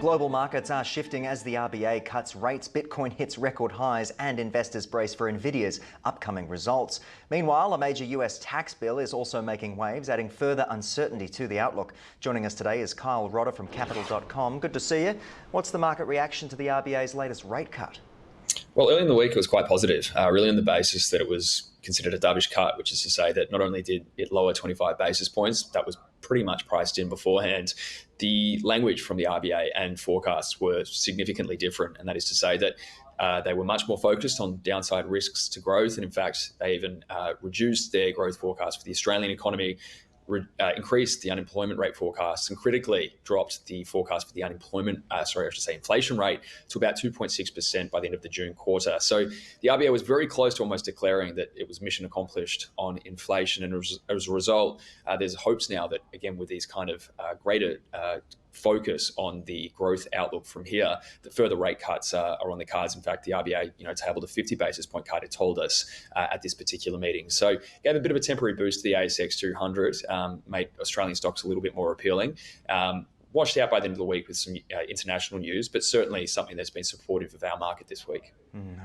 Global markets are shifting as the RBA cuts rates, Bitcoin hits record highs and investors brace for Nvidia's upcoming results. Meanwhile, a major US tax bill is also making waves, adding further uncertainty to the outlook. Joining us today is Kyle Rodder from Capital.com. Good to see you. What's the market reaction to the RBA's latest rate cut? Well, early in the week, it was quite positive, really on the basis that it was considered a dovish cut, which is to say that not only did it lower 25 basis points, that was pretty much priced in beforehand. The language from the RBA and forecasts were significantly different, and that is to say that they were much more focused on downside risks to growth, and in fact, they even reduced their growth forecast for the Australian economy, increased the unemployment rate forecast, and critically dropped the forecast for the inflation rate to about 2.6% by the end of the June quarter. So the RBA was very close to almost declaring that it was mission accomplished on inflation, and as a result, there's hopes now that, again, with these kind of greater focus on the growth outlook from here, the further rate cuts are on the cards. In fact, the RBA, tabled a 50 basis point cut, it told us at this particular meeting. So gave a bit of a temporary boost to the ASX 200, made Australian stocks a little bit more appealing. Washed out by the end of the week with some international news, but certainly something that's been supportive of our market this week.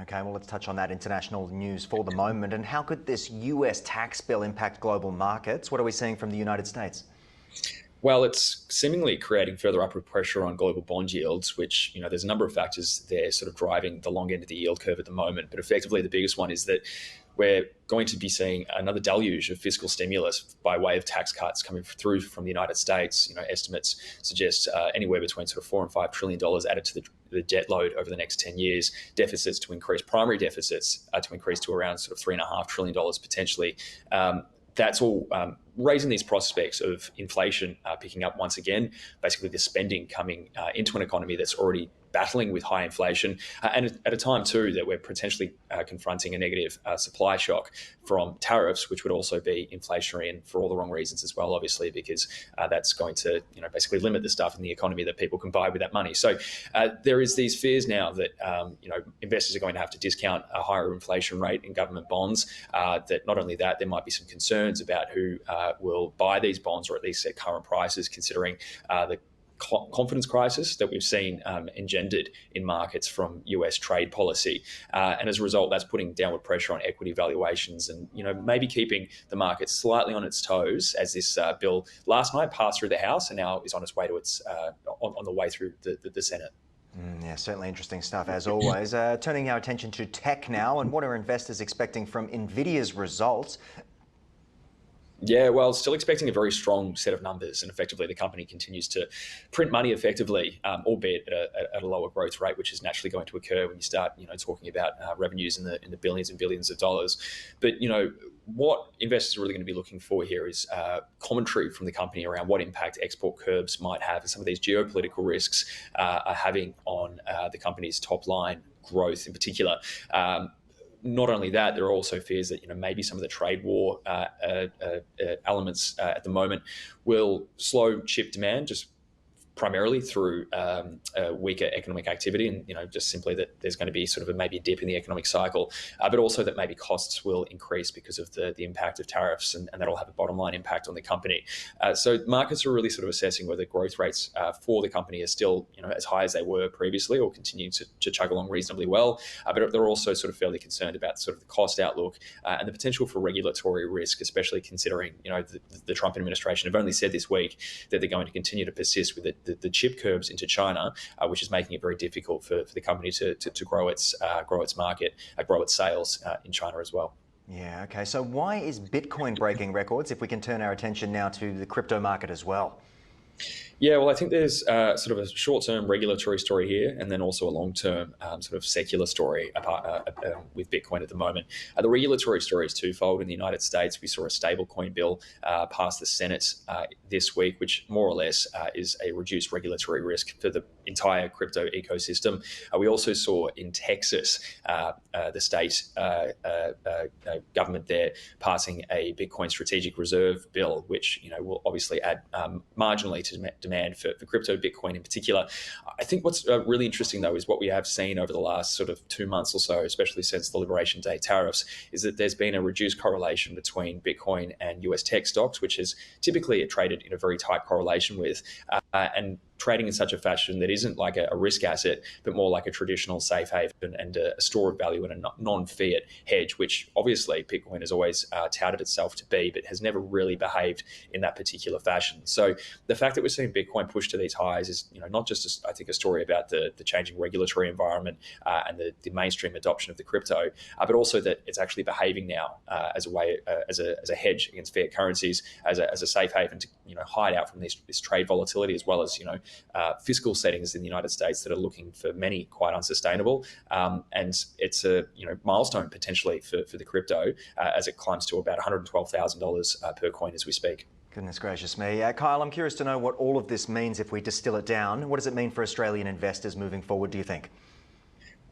Okay, well, let's touch on that international news for the moment. And how could this US tax bill impact global markets? What are we seeing from the United States? Well, it's seemingly creating further upward pressure on global bond yields, which, there's a number of factors there sort of driving the long end of the yield curve at the moment. But effectively, the biggest one is that we're going to be seeing another deluge of fiscal stimulus by way of tax cuts coming through from the United States. Estimates suggest anywhere between sort of $4 and $5 trillion added to the debt load over the next 10 years. Deficits to increase, primary deficits to increase to around sort of $3.5 trillion potentially. That's all raising these prospects of inflation picking up once again, basically the spending coming into an economy that's already battling with high inflation, and at a time too that we're potentially confronting a negative supply shock from tariffs, which would also be inflationary, and for all the wrong reasons as well, obviously, because that's going to basically limit the stuff in the economy that people can buy with that money. So there is these fears now that investors are going to have to discount a higher inflation rate in government bonds. That not only that, there might be some concerns about who will buy these bonds, or at least at current prices, considering the confidence crisis that we've seen engendered in markets from US trade policy. And as a result, that's putting downward pressure on equity valuations and, maybe keeping the market slightly on its toes as this bill last night passed through the House and now is on its way to its on the way through the Senate. Yeah, certainly interesting stuff as always. Turning our attention to tech now, and what are investors expecting from Nvidia's results? Yeah, well, still expecting a very strong set of numbers, and effectively the company continues to print money effectively, albeit at a lower growth rate, which is naturally going to occur when you start, talking about revenues in the billions and billions of dollars. But what investors are really going to be looking for here is commentary from the company around what impact export curbs might have, and some of these geopolitical risks are having on the company's top line growth in particular. Not only that, there are also fears that maybe some of the trade war elements at the moment will slow chip demand, just primarily through weaker economic activity, and just simply that there's going to be sort of maybe a dip in the economic cycle, but also that maybe costs will increase because of the impact of tariffs, and that'll have a bottom line impact on the company. So markets are really sort of assessing whether growth rates for the company are still as high as they were previously, or continue to chug along reasonably well. But they're also sort of fairly concerned about sort of the cost outlook and the potential for regulatory risk, especially considering the Trump administration have only said this week that they're going to continue to persist with the chip curbs into China, which is making it very difficult for the company to grow its market, grow its sales in China as well. Yeah, okay. So why is Bitcoin breaking records, if we can turn our attention now to the crypto market as well? Yeah, well, I think there's sort of a short-term regulatory story here, and then also a long-term sort of secular story with Bitcoin at the moment. The regulatory story is twofold. In the United States, we saw a stablecoin bill pass the Senate this week, which more or less is a reduced regulatory risk for the entire crypto ecosystem. We also saw in Texas, the state government there passing a Bitcoin strategic reserve bill, which will obviously add marginally to demand for crypto, Bitcoin in particular. I think what's really interesting, though, is what we have seen over the last sort of 2 months or so, especially since the Liberation Day tariffs, is that there's been a reduced correlation between Bitcoin and US tech stocks, which is typically traded in a very tight correlation with. And trading in such a fashion that isn't like a risk asset, but more like a traditional safe haven and a store of value and a non-fiat hedge, which obviously Bitcoin has always touted itself to be, but has never really behaved in that particular fashion. So the fact that we're seeing Bitcoin push to these highs is, not just, I think, a story about the changing regulatory environment and the mainstream adoption of the crypto, but also that it's actually behaving now as a way, as a hedge against fiat currencies, as a safe haven to hide out from this trade volatility, as well as fiscal settings in the United States that are looking for many quite unsustainable. And it's a milestone potentially for the crypto as it climbs to about $112,000 per coin as we speak. Goodness gracious me. Kyle, I'm curious to know what all of this means if we distill it down. What does it mean for Australian investors moving forward, do you think?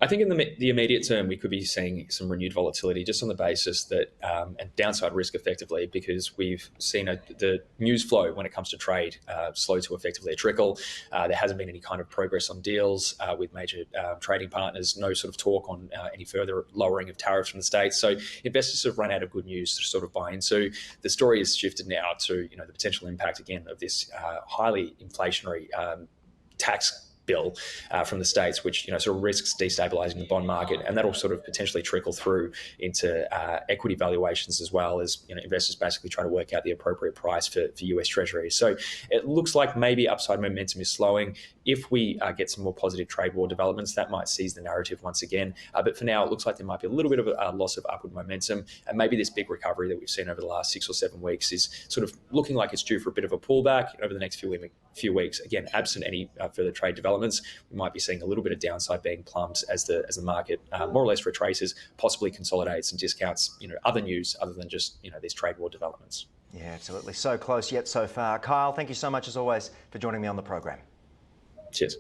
I think in the immediate term, we could be seeing some renewed volatility just on the basis that, and downside risk effectively, because we've seen the news flow when it comes to trade slow to effectively a trickle. There hasn't been any kind of progress on deals with major trading partners, no sort of talk on any further lowering of tariffs from the States. So investors have run out of good news to sort of buy into. The story has shifted now to the potential impact again of this highly inflationary tax bill from the States, which sort of risks destabilizing the bond market, and that'll sort of potentially trickle through into equity valuations as well, as investors basically try to work out the appropriate price for US Treasuries. So it looks like maybe upside momentum is slowing. If we get some more positive trade war developments, that might seize the narrative once again. But for now, it looks like there might be a little bit of a loss of upward momentum, and maybe this big recovery that we've seen over the last 6 or 7 weeks is sort of looking like it's due for a bit of a pullback over the next few weeks. Again, absent any further trade developments, we might be seeing a little bit of downside being plumbed as the market more or less retraces, possibly consolidates and discounts other news other than just these trade war developments. Yeah, absolutely. So close yet so far. Kyle, thank you so much as always for joining me on the program. Cheers.